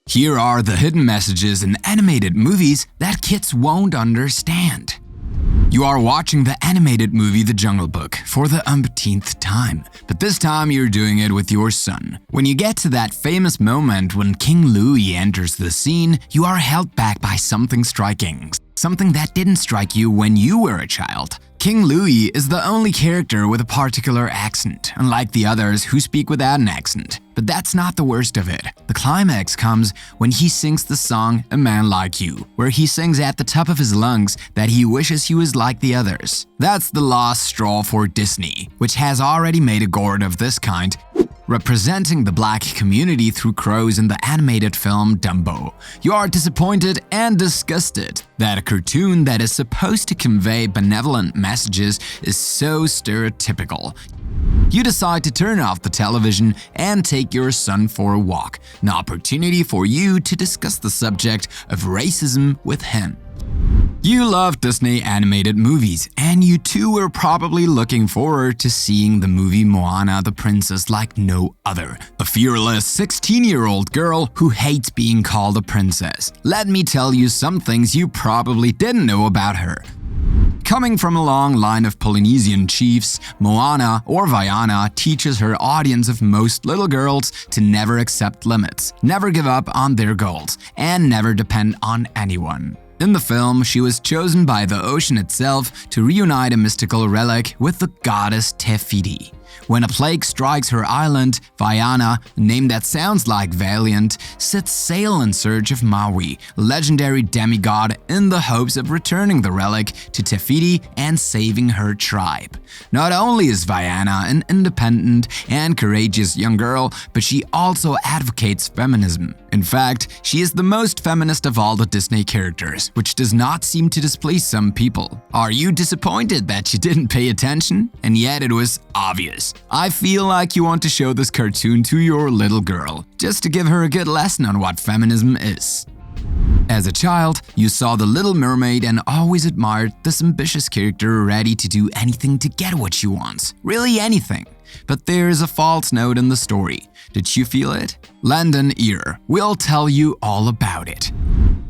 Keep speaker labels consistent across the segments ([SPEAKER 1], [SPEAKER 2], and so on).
[SPEAKER 1] Here are the hidden messages in animated movies that kids won't understand. You are watching the animated movie The Jungle Book for the umpteenth time, but this time you're doing it with your son. When you get to that famous moment when King Louie enters the scene, you are held back by something striking. Something that didn't strike you when you were a child. King Louie is the only character with a particular accent, unlike the others who speak without an accent. But that's not the worst of it. The climax comes when he sings the song A Man Like You, where he sings at the top of his lungs that he wishes he was like the others. That's the last straw for Disney, which has already made a gourd of this kind, representing the black community through crows in the animated film Dumbo. You are disappointed and disgusted that a cartoon that is supposed to convey benevolent messages is so stereotypical. You decide to turn off the television and take your son for a walk, an opportunity for you to discuss the subject of racism with him. You love Disney animated movies, and you too were probably looking forward to seeing the movie Moana the princess like no other. A fearless 16-year-old girl who hates being called a princess. Let me tell you some things you probably didn't know about her. Coming from a long line of Polynesian chiefs, Moana, or Vaiana, teaches her audience of most little girls to never accept limits, never give up on their goals, and never depend on anyone. In the film, she was chosen by the ocean itself to reunite a mystical relic with the goddess Te Fiti. When a plague strikes her island, Vaiana, a name that sounds like valiant, sets sail in search of Maui, a legendary demigod, in the hopes of returning the relic to Te Fiti and saving her tribe. Not only is Vaiana an independent and courageous young girl, but she also advocates feminism. In fact, she is the most feminist of all the Disney characters, which does not seem to displease some people. Are you disappointed that she didn't pay attention? And yet it was obvious. I feel like you want to show this cartoon to your little girl, just to give her a good lesson on what feminism is. As a child, you saw The Little Mermaid and always admired this ambitious character ready to do anything to get what she wants. Really anything. But there is a false note in the story. Did you feel it? Lend an ear. We'll tell you all about it.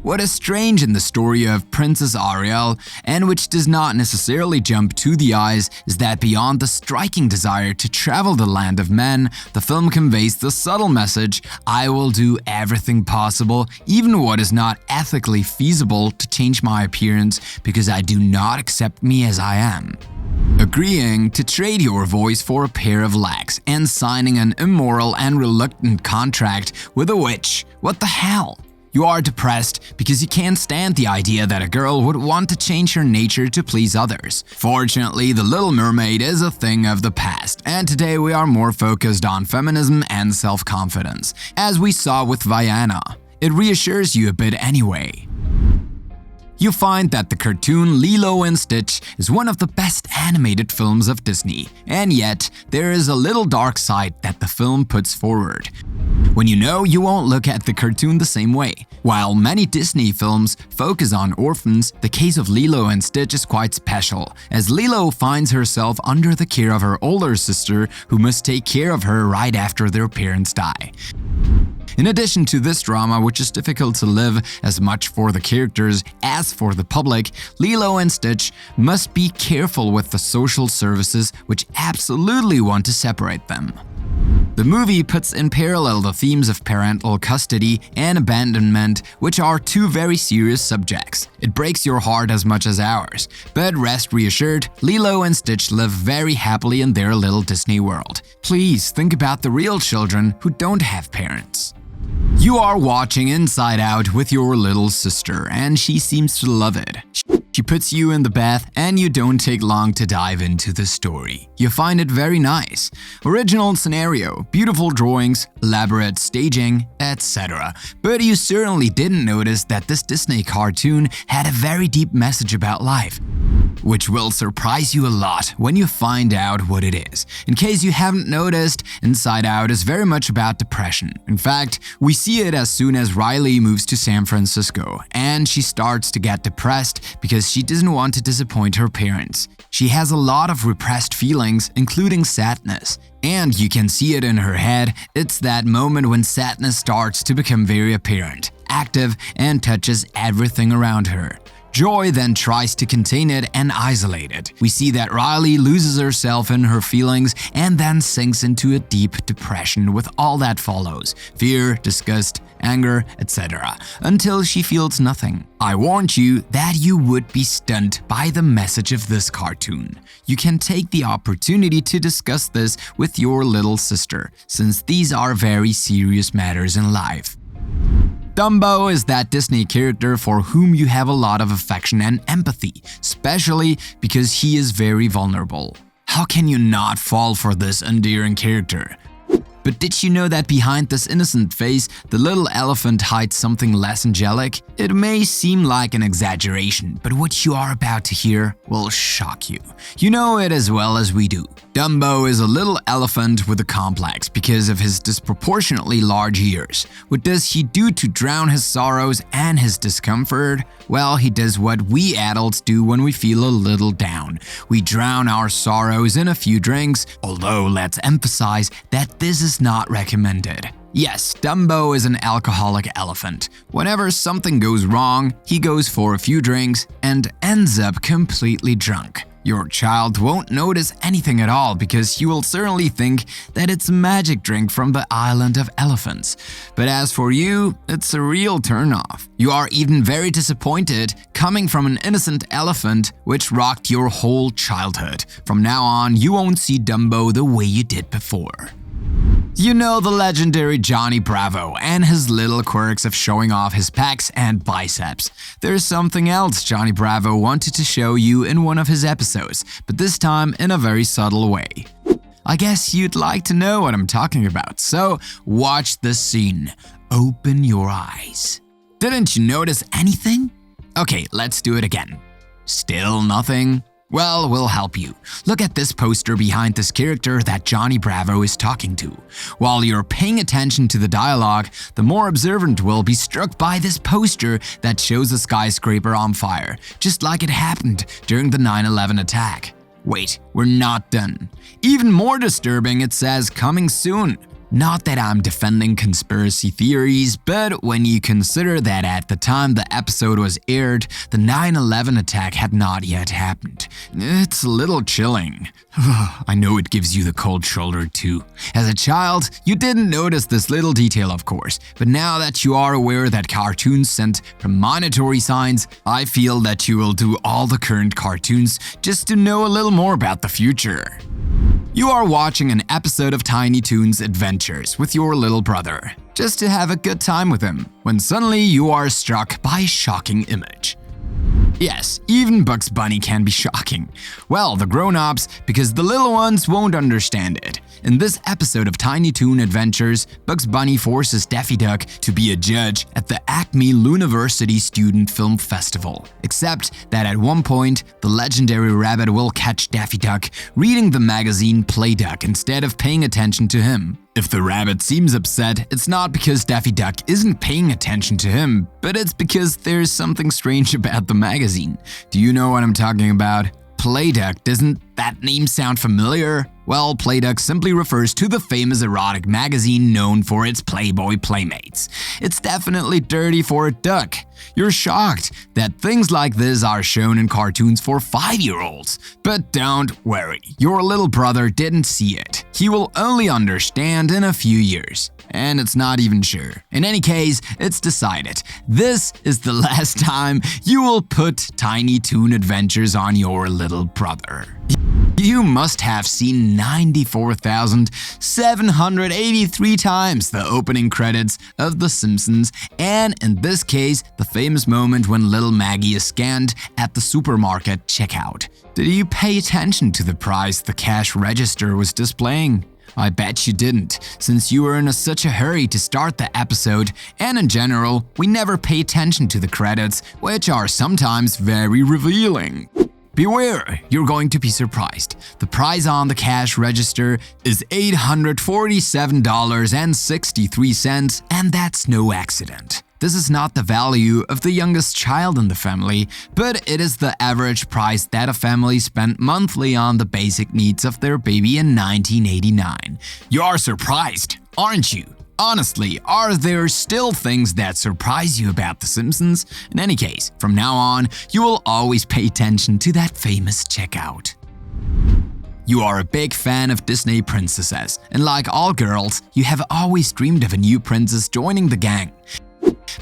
[SPEAKER 1] What is strange in the story of Princess Ariel, and which does not necessarily jump to the eyes, is that beyond the striking desire to travel the land of men, the film conveys the subtle message, I will do everything possible, even what is not ethically feasible, to change my appearance because I do not accept me as I am. Agreeing to trade your voice for a pair of legs and signing an immoral and reluctant contract with a witch. What the hell? You are depressed because you can't stand the idea that a girl would want to change her nature to please others. Fortunately, The Little Mermaid is a thing of the past, and today we are more focused on feminism and self-confidence, as we saw with Vaiana. It reassures you a bit anyway. You find that the cartoon Lilo and Stitch is one of the best animated films of Disney, and yet there is a little dark side that the film puts forward. When you know, you won't look at the cartoon the same way. While many Disney films focus on orphans, the case of Lilo and Stitch is quite special, as Lilo finds herself under the care of her older sister, who must take care of her right after their parents die. In addition to this drama, which is difficult to live as much for the characters as for the public, Lilo and Stitch must be careful with the social services which absolutely want to separate them. The movie puts in parallel the themes of parental custody and abandonment, which are two very serious subjects. It breaks your heart as much as ours, but rest reassured, Lilo and Stitch live very happily in their little Disney world. Please think about the real children who don't have parents. You are watching Inside Out with your little sister, and she seems to love it. She puts you in the bath, and you don't take long to dive into the story. You find it very nice. Original scenario, beautiful drawings, elaborate staging, etc. But you certainly didn't notice that this Disney cartoon had a very deep message about life. which will surprise you a lot when you find out what it is. In case you haven't noticed, Inside Out is very much about depression. In fact, we see it as soon as Riley moves to San Francisco, and she starts to get depressed because she doesn't want to disappoint her parents. She has a lot of repressed feelings, including sadness. And you can see it in her head. It's that moment when sadness starts to become very apparent, active, and touches everything around her. Joy then tries to contain it and isolate it. We see that Riley loses herself in her feelings and then sinks into a deep depression with all that follows: fear, disgust, anger, etc., until she feels nothing. I warned you that you would be stunned by the message of this cartoon. You can take the opportunity to discuss this with your little sister, since these are very serious matters in life. Dumbo is that Disney character for whom you have a lot of affection and empathy, especially because he is very vulnerable. How can you not fall for this endearing character? But did you know that behind this innocent face, the little elephant hides something less angelic? It may seem like an exaggeration, but what you are about to hear will shock you. You know it as well as we do. Dumbo is a little elephant with a complex because of his disproportionately large ears. What does he do to drown his sorrows and his discomfort? Well, he does what we adults do when we feel a little down. We drown our sorrows in a few drinks, although let's emphasize that this is not recommended. Yes, Dumbo is an alcoholic elephant. Whenever something goes wrong, he goes for a few drinks and ends up completely drunk. Your child won't notice anything at all because he will certainly think that it's a magic drink from the island of elephants. But as for you, it's a real turnoff. You are even very disappointed coming from an innocent elephant which rocked your whole childhood. From now on, you won't see Dumbo the way you did before. You know the legendary Johnny Bravo and his little quirks of showing off his pecs and biceps. There's something else Johnny Bravo wanted to show you in one of his episodes, but this time in a very subtle way. I guess you'd like to know what I'm talking about, so watch this scene. Open your eyes. Didn't you notice anything? Okay, let's do it again. Still nothing? Well, we'll help you. Look at this poster behind this character that Johnny Bravo is talking to. While you're paying attention to the dialogue, the more observant will be struck by this poster that shows a skyscraper on fire, just like it happened during the 9/11 attack. Wait, we're not done. Even more disturbing, it says coming soon. Not that I'm defending conspiracy theories, but when you consider that at the time the episode was aired, the 9/11 attack had not yet happened, it's a little chilling. I know it gives you the cold shoulder too. As a child, you didn't notice this little detail, of course, but now that you are aware that cartoons sent premonitory signs, I feel that you will do all the current cartoons just to know a little more about the future. You are watching an episode of Tiny Toons Adventures with your little brother, just to have a good time with him, when suddenly you are struck by a shocking image. Yes, even Bugs Bunny can be shocking. Well, the grown-ups, because the little ones won't understand it. In this episode of Tiny Toon Adventures, Bugs Bunny forces Daffy Duck to be a judge at the Acme Luniversity Student Film Festival. Except that at one point, the legendary rabbit will catch Daffy Duck reading the magazine Play Duck instead of paying attention to him. If the rabbit seems upset, it's not because Daffy Duck isn't paying attention to him, but it's because there's something strange about the magazine. Do you know what I'm talking about? Play Duck, doesn't that name sound familiar? Well, Play Duck simply refers to the famous erotic magazine known for its Playboy playmates. It's definitely dirty for a duck. You're shocked that things like this are shown in cartoons for 5-year-olds. But don't worry, your little brother didn't see it. He will only understand in a few years. And it's not even sure. In any case, it's decided. This is the last time you will put Tiny Toon Adventures on your little brother. You must have seen 94,783 times the opening credits of The Simpsons, and in this case, the famous moment when little Maggie is scanned at the supermarket checkout. Did you pay attention to the price the cash register was displaying? I bet you didn't, since you were in such a hurry to start the episode, and in general, we never pay attention to the credits, which are sometimes very revealing. Beware, you're going to be surprised. The price on the cash register is $847.63, and that's no accident. This is not the value of the youngest child in the family, but it is the average price that a family spent monthly on the basic needs of their baby in 1989. You are surprised, aren't you? Honestly, are there still things that surprise you about The Simpsons? In any case, from now on, you will always pay attention to that famous checkout. You are a big fan of Disney princesses, and like all girls, you have always dreamed of a new princess joining the gang.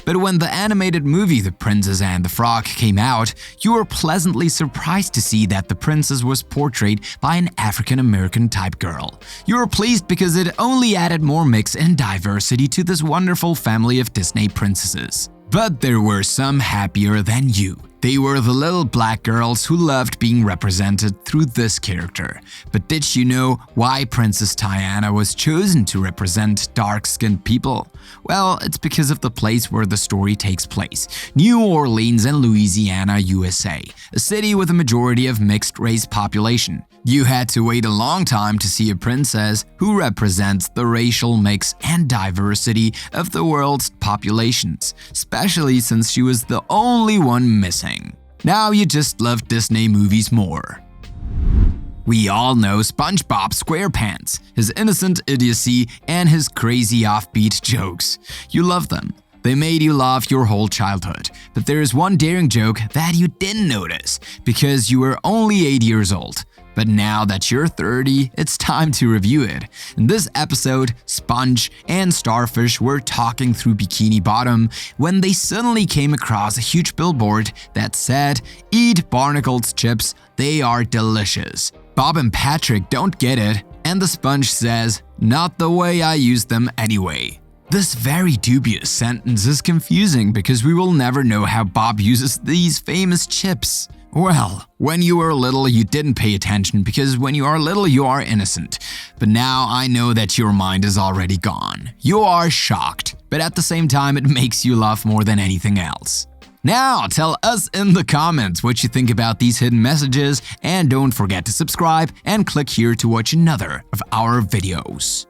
[SPEAKER 1] But when the animated movie The Princess and the Frog came out, you were pleasantly surprised to see that the princess was portrayed by an African-American type girl. You were pleased because it only added more mix and diversity to this wonderful family of Disney princesses. But there were some happier than you. They were the little black girls who loved being represented through this character. But did you know why Princess Diana was chosen to represent dark-skinned people? Well, it's because of the place where the story takes place, New Orleans in Louisiana, USA, a city with a majority of mixed-race population. You had to wait a long time to see a princess who represents the racial mix and diversity of the world's populations, especially since she was the only one missing. Now you just love Disney movies more. We all know Spongebob Squarepants, his innocent idiocy and his crazy offbeat jokes. You love them. They made you laugh your whole childhood. But there is one daring joke that you didn't notice because you were only 8 years old. But now that you're 30, it's time to review it. In this episode, Sponge and Starfish were talking through Bikini Bottom when they suddenly came across a huge billboard that said, "Eat Barnacles chips, they are delicious." Bob and Patrick don't get it, and the Sponge says, "Not the way I use them anyway." This very dubious sentence is confusing because we will never know how Bob uses these famous chips. Well, when you were little, you didn't pay attention because when you are little, you are innocent. But now I know that your mind is already gone. You are shocked, but at the same time, it makes you laugh more than anything else. Now, tell us in the comments what you think about these hidden messages, and don't forget to subscribe and click here to watch another of our videos.